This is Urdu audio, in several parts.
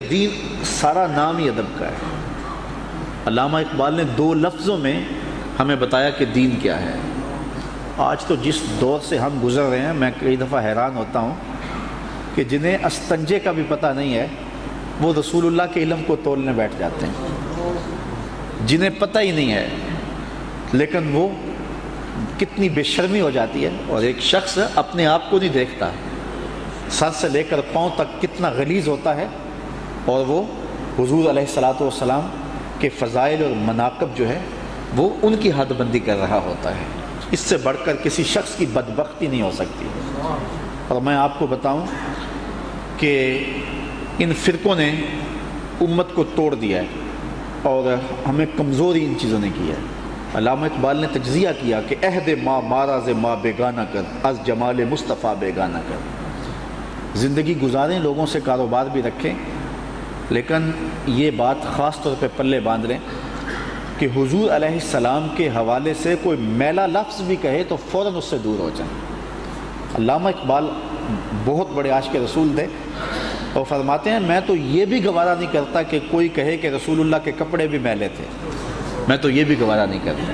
دین سارا نام ہی ادب کا ہے۔ علامہ اقبال نے 2 لفظوں میں ہمیں بتایا کہ دین کیا ہے۔ آج تو جس دور سے ہم گزر رہے ہیں، میں کئی دفعہ حیران ہوتا ہوں کہ جنہیں استنجے کا بھی پتہ نہیں ہے وہ رسول اللہ کے علم کو تولنے بیٹھ جاتے ہیں، جنہیں پتہ ہی نہیں ہے لیکن وہ کتنی بے شرمی ہو جاتی ہے۔ اور ایک شخص اپنے آپ کو نہیں دیکھتا، سر سے لے کر پاؤں تک کتنا غلیظ ہوتا ہے، اور وہ حضور علیہ الصلوۃ والسلام کے فضائل اور مناقب جو ہے وہ ان کی حد بندی کر رہا ہوتا ہے۔ اس سے بڑھ کر کسی شخص کی بدبختی نہیں ہو سکتی۔ اور میں آپ کو بتاؤں کہ ان فرقوں نے امت کو توڑ دیا ہے اور ہمیں کمزوری ان چیزوں نے کی ہے۔ علامہ اقبال نے تجزیہ کیا کہ عہد ما ماراز ما بیگانہ کر، از جمال مصطفیٰ بیگانہ کر۔ زندگی گزاریں، لوگوں سے کاروبار بھی رکھیں، لیکن یہ بات خاص طور پہ پلے باندھ لیں کہ حضور علیہ السلام کے حوالے سے کوئی میلا لفظ بھی کہے تو فوراً اس سے دور ہو جائیں۔ علامہ اقبال بہت بڑے عاشق رسول تھے اور فرماتے ہیں میں تو یہ بھی گوارا نہیں کرتا کہ کوئی کہے کہ رسول اللہ کے کپڑے بھی میلے تھے، میں تو یہ بھی گوارا نہیں کرتا۔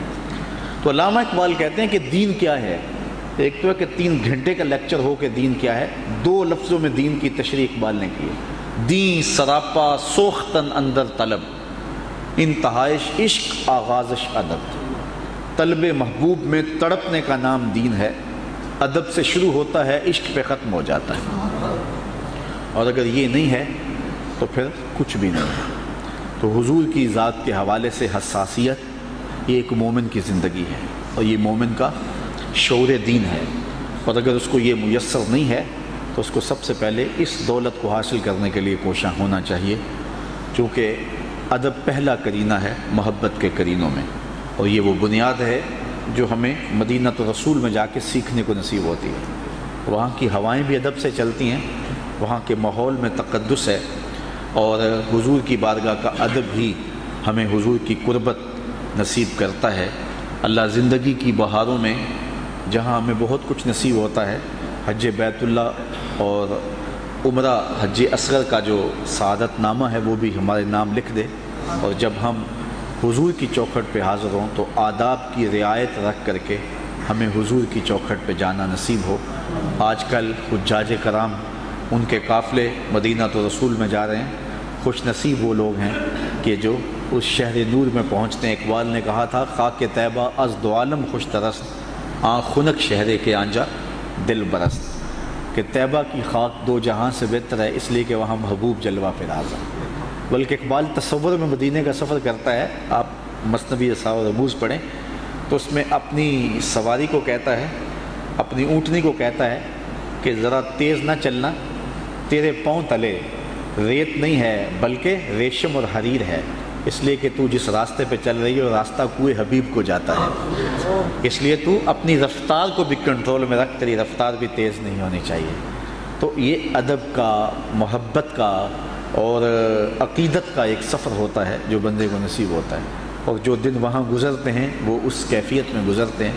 تو علامہ اقبال کہتے ہیں کہ دین کیا ہے؟ ایک تو ہے کہ 3 گھنٹے کا لیکچر ہو کہ دین کیا ہے، 2 لفظوں میں دین کی تشریح اقبال نے کی ہے۔ دین سراپا سوختن اندر طلب، انتہائش عشق آغازش ادب۔ طلب محبوب میں تڑپنے کا نام دین ہے، ادب سے شروع ہوتا ہے، عشق پہ ختم ہو جاتا ہے۔ اور اگر یہ نہیں ہے تو پھر کچھ بھی نہیں ہے۔ تو حضور کی ذات کے حوالے سے حساسیت یہ ایک مومن کی زندگی ہے، اور یہ مومن کا شعور دین ہے۔ اور اگر اس کو یہ میسر نہیں ہے تو اس کو سب سے پہلے اس دولت کو حاصل کرنے کے لیے کوشاں ہونا چاہیے، چونکہ ادب پہلا کرینہ ہے محبت کے کرینوں میں، اور یہ وہ بنیاد ہے جو ہمیں مدینہ رسول میں جا کے سیکھنے کو نصیب ہوتی ہے۔ وہاں کی ہوائیں بھی ادب سے چلتی ہیں، وہاں کے ماحول میں تقدس ہے، اور حضور کی بارگاہ کا ادب ہی ہمیں حضور کی قربت نصیب کرتا ہے۔ اللہ زندگی کی بہاروں میں جہاں ہمیں بہت کچھ نصیب ہوتا ہے، حج بیت اللہ اور عمرہ حج اصغر کا جو سعادت نامہ ہے وہ بھی ہمارے نام لکھ دے، اور جب ہم حضور کی چوکھٹ پہ حاضر ہوں تو آداب کی رعایت رکھ کر کے ہمیں حضور کی چوکھٹ پہ جانا نصیب ہو۔ آج کل حجاج کرام ان کے قافلے مدینہ رسول میں جا رہے ہیں، خوش نصیب وہ لوگ ہیں کہ جو اس شہر نور میں پہنچتے ہیں۔ اقبال نے کہا تھا خاک طیبہ از دو عالم خوش ترست، آنکھ خنک شہر کے آنجا دل برست، کہ طیبہ کی خاک 2 جہاں سے بہتر ہے، اس لیے کہ وہاں محبوب جلوہ فراز ہے۔ بلکہ اقبال تصور میں مدینہ کا سفر کرتا ہے، آپ مثنوی اسرار و رموز پڑھیں تو اس میں اپنی سواری کو کہتا ہے، اپنی اونٹنی کو کہتا ہے کہ ذرا تیز نہ چلنا، تیرے پاؤں تلے ریت نہیں ہے بلکہ ریشم اور حریر ہے، اس لیے کہ تو جس راستے پہ چل رہی ہے وہ راستہ کوئے حبیب کو جاتا ہے، اس لیے تو اپنی رفتار کو بھی کنٹرول میں رکھ، تیری رفتار بھی تیز نہیں ہونی چاہیے۔ تو یہ ادب کا، محبت کا اور عقیدت کا ایک سفر ہوتا ہے جو بندے کو نصیب ہوتا ہے، اور جو دن وہاں گزرتے ہیں وہ اس کیفیت میں گزرتے ہیں،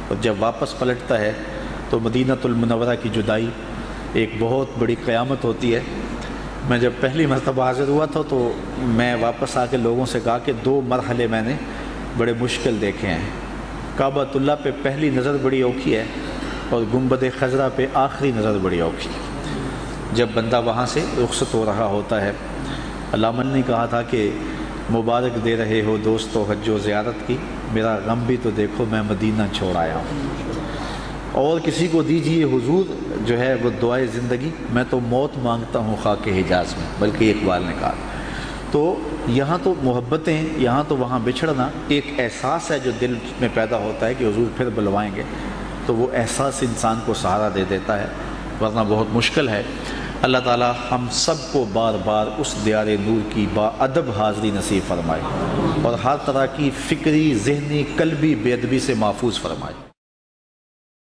اور جب واپس پلٹتا ہے تو مدینہ المنورہ کی جدائی ایک بہت بڑی قیامت ہوتی ہے۔ میں جب پہلی مرتبہ حاضر ہوا تھا تو میں واپس آ کے لوگوں سے کہا کہ 2 مرحلے میں نے بڑے مشکل دیکھے ہیں، کعبۃ اللہ پہ پہلی نظر بڑی اوکھی ہے اور گنبد خضرا پہ آخری نظر بڑی اوکھی ہے۔ جب بندہ وہاں سے رخصت ہو رہا ہوتا ہے، علامہ نے کہا تھا کہ مبارک دے رہے ہو دوستو حج و زیارت کی، میرا غم بھی تو دیکھو میں مدینہ چھوڑ آیا ہوں، اور کسی کو دیجیے حضور جو ہے وہ دعائے زندگی، میں تو موت مانگتا ہوں خاک حجاز میں، بلکہ اقبال نے کہا۔ تو یہاں تو محبتیں، یہاں تو وہاں بچھڑنا ایک احساس ہے جو دل میں پیدا ہوتا ہے کہ حضور پھر بلوائیں گے، تو وہ احساس انسان کو سہارا دے دیتا ہے، ورنہ بہت مشکل ہے۔ اللہ تعالی ہم سب کو بار بار اس دیار نور کی با ادب حاضری نصیب فرمائے، اور ہر طرح کی فکری، ذہنی، قلبی بے ادبی سے محفوظ فرمائے۔